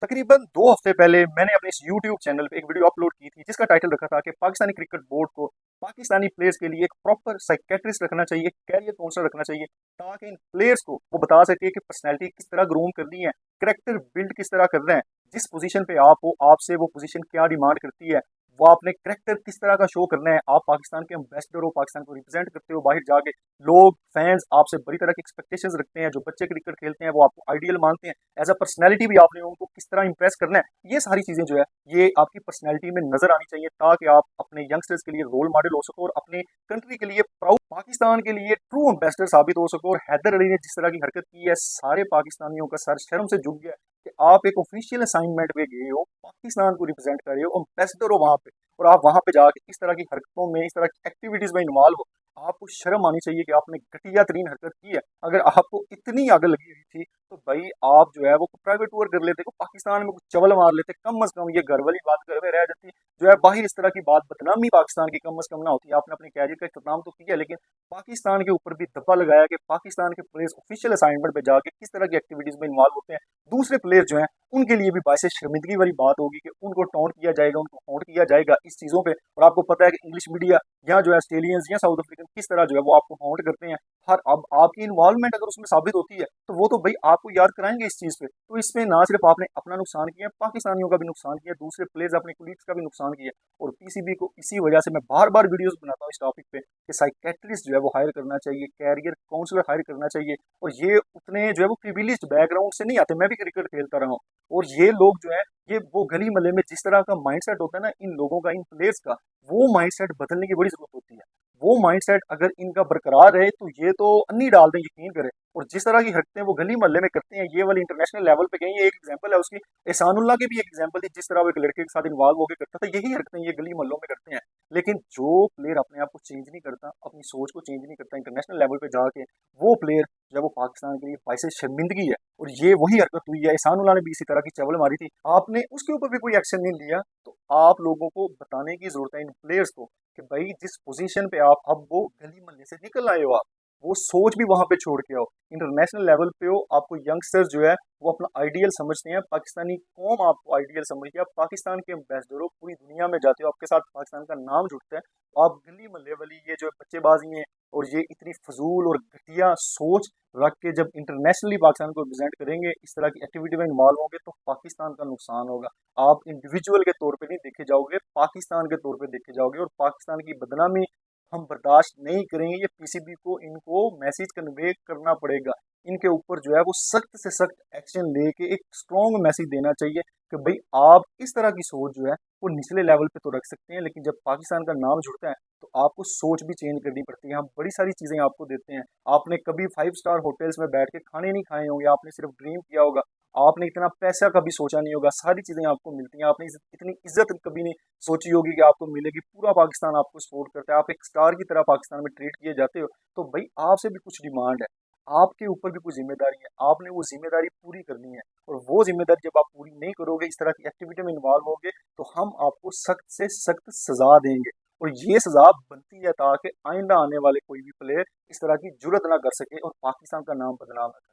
तकरीबन 2 हफ्ते पहले मैंने अपने इस यूट्यूब चैनल पे एक वीडियो अपलोड की थी जिसका टाइटल रखा था कि पाकिस्तानी क्रिकेट बोर्ड को पाकिस्तानी प्लेयर्स के लिए एक प्रॉपर साइकेट्रिस्ट रखना चाहिए, कैरियर काउंसलर रखना चाहिए, ताकि इन प्लेयर्स को वो बता सके कि पर्सनैलिटी किस तरह ग्रूम करनी है, करेक्टर बिल्ड किस तरह कर रहे हैं, जिस पोजीशन पे आप हो आपसे वो पोजीशन क्या डिमांड करती है, वो आपने करेक्टर किस तरह का शो करना है। आप पाकिस्तान के एम्बेसडर हो, पाकिस्तान को रिप्रेजेंट करते हो बाहर जाके, लोग फैंस आपसे बड़ी तरह की एक्सपेक्टेशंस रखते हैं। जो बच्चे क्रिकेट खेलते हैं वो आपको आइडियल मानते हैं, एज अ पर्सनैलिटी भी आपने उनको किस तरह इंप्रेस करना है। ये सारी चीजें जो है ये आपकी पर्सनैलिटी में नजर आनी चाहिए, ताकि आप अपने यंगस्टर्स के लिए रोल मॉडल हो सको और अपने कंट्री के लिए प्राउड, पाकिस्तान के लिए ट्रू एम्बेसडर साबित हो सको। और हैदर अली ने जिस तरह की हरकत की है, सारे पाकिस्तानियों का सर शर्म से झुक गया कि आप एक ऑफिशियल असाइनमेंट पे गए हो, पाकिस्तान को रिप्रेजेंट कर रहे हो, एम्बेसडर हो वहां पे, और आप वहां पे जाके इस तरह की हरकतों में, इस तरह की एक्टिविटीज में इन्वॉल्व हो। आपको शर्म आनी चाहिए कि आपने घटिया तरीन हरकत की है। अगर आपको इतनी आग लगी हुई थी तो भाई आप जो है वो प्राइवेट टूर कर लेते, को पाकिस्तान में कुछ चवल मार लेते, कम अज कम ये घर वाली बात घर में रह जाती। जो है बाहर इस तरह की बात बदनामी पाकिस्तान की कम अज कम ना होती। आपने अपने कैरियर का इख्तिताम तो किया, लेकिन पाकिस्तान के ऊपर भी धब्बा लगाया कि पाकिस्तान के प्लेयर्स ऑफिशियल असाइनमेंट पे जाके किस तरह की एक्टिविटीज में इन्वॉल्व होते हैं। दूसरे प्लेयर जो हैं उनके लिए भी बायसे शर्मिंदगी वाली बात होगी कि उनको टॉन्ट किया जाएगा, उनको काउंट किया जाएगा इस चीज़ों पे। और आपको पता है कि इंग्लिश मीडिया या जो है ऑस्ट्रेलियंस या साउथ अफ्रीकन किस तरह जो है वो आपको काउंट करते हैं। हर अब आपकी इन्वॉल्वमेंट अगर उसमें साबित होती है तो वो तो भाई आपको याद कराएंगे इस चीज़ पे। तो इसमें ना सिर्फ आपने अपना नुकसान किया, पाकिस्तानियों का भी नुकसान किया, दूसरे प्लेयर्स अपने कुलीग्स का भी नुकसान किया। और पीसीबी को इसी वजह से मैं बार बार वीडियोस बनाता हूँ इस टॉपिक पे कि साइकेट्रिस्ट जो है वो हायर करना चाहिए, कैरियर काउंसलर हायर करना चाहिए। और ये उतने जो है वो प्रिविलेज्ड बैकग्राउंड से नहीं आते। मैं भी क्रिकेट खेलता रहा हूँ, और ये लोग जो है ये वो गली मल्ले में जिस तरह का माइंडसेट होता है ना इन लोगों का, इन प्लेयर्स का, वो माइंडसेट बदलने की बड़ी जरूरत होती है। वो माइंडसेट अगर इनका बरकरार रहे तो ये तो अन्नी डाल दें, यकीन करें। और जिस तरह की हरकतें वो गली मोहल्ले में करते हैं, ये वाली इंटरनेशनल लेवल पे गई, ये एक एग्जांपल है उसकी। एहसानुल्लाह की भी एक एग्जांपल थी, जिस तरह वो एक लड़के के साथ इन्वॉल्व होकर करता था, यही हरकतें ये गली मोहल्लों में करते हैं। लेकिन जो प्लेयर अपने आप को चेंज नहीं करता, अपनी सोच को चेंज नहीं करता, इंटरनेशनल लेवल पे जाके, वो प्लेयर जो है वो पाकिस्तान के लिए बाइसे शर्मिंदगी है। और ये वही हरकत हुई है, एहसानुल्लाह ने भी इसी तरह की चवल मारी थी, आपने उसके ऊपर भी कोई एक्शन नहीं लिया। तो आप लोगों को बताने की जरूरत है इन प्लेयर्स को कि भाई जिस पोजीशन पे आप अब वो गली मोहल्ले से निकल आए हो, आप वो सोच भी वहां पे छोड़ के आओ, इंटरनेशनल लेवल पे हो। आपको यंगस्टर्स जो है वो अपना आइडियल समझते हैं, पाकिस्तानी कौम आपको आइडियल समझती है। आप पाकिस्तान के एम्बेसडर हो, पूरी दुनिया में जाते हो, आपके साथ पाकिस्तान का नाम जुड़ता है। तो आप गली मोहल्ले वाली ये जो बच्चेबाजी है और ये इतनी फजूल और घटिया सोच रख के जब इंटरनेशनली पाकिस्तान को रिप्रेजेंट करेंगे, इस तरह की एक्टिविटी में इन्वॉल्व होंगे, तो पाकिस्तान का नुकसान होगा। आप इंडिविजुअल के तौर पे नहीं देखे जाओगे, पाकिस्तान के तौर पे देखे जाओगे, और पाकिस्तान की बदनामी हम बर्दाश्त नहीं करेंगे। ये पीसीबी को इनको मैसेज कन्वे करना पड़ेगा, इनके ऊपर जो है वो सख्त से सख्त एक्शन लेके एक स्ट्रॉन्ग मैसेज देना चाहिए कि भाई आप इस तरह की सोच जो है वो निचले लेवल पे तो रख सकते हैं, लेकिन जब पाकिस्तान का नाम जुड़ता है तो आपको सोच भी चेंज करनी पड़ती है। हम बड़ी सारी चीज़ें आपको देते हैं, आपने कभी 5 स्टार होटल्स में बैठ के खाने नहीं खाए होंगे, आपने सिर्फ ड्रीम किया होगा, आपने इतना पैसा कभी सोचा नहीं होगा, सारी चीज़ें आपको मिलती हैं। आपने इतनी इज्जत कभी नहीं सोची होगी कि आपको मिलेगी, पूरा पाकिस्तान आपको सपोर्ट करता है, आप एक स्टार की तरह पाकिस्तान में ट्रीट किए जाते हो। तो भाई आपसे भी कुछ डिमांड है, आपके ऊपर भी कुछ जिम्मेदारी है, आपने वो जिम्मेदारी पूरी करनी है। और वो जिम्मेदारी जब आप पूरी नहीं करोगे, इस तरह की एक्टिविटी में इन्वॉल्व होगे, तो हम आपको सख्त से सख्त सजा देंगे। और ये सजा बनती है ताकि आइंदा आने वाले कोई भी प्लेयर इस तरह की जुर्रत ना कर सके और पाकिस्तान का नाम बदनाम ना करे।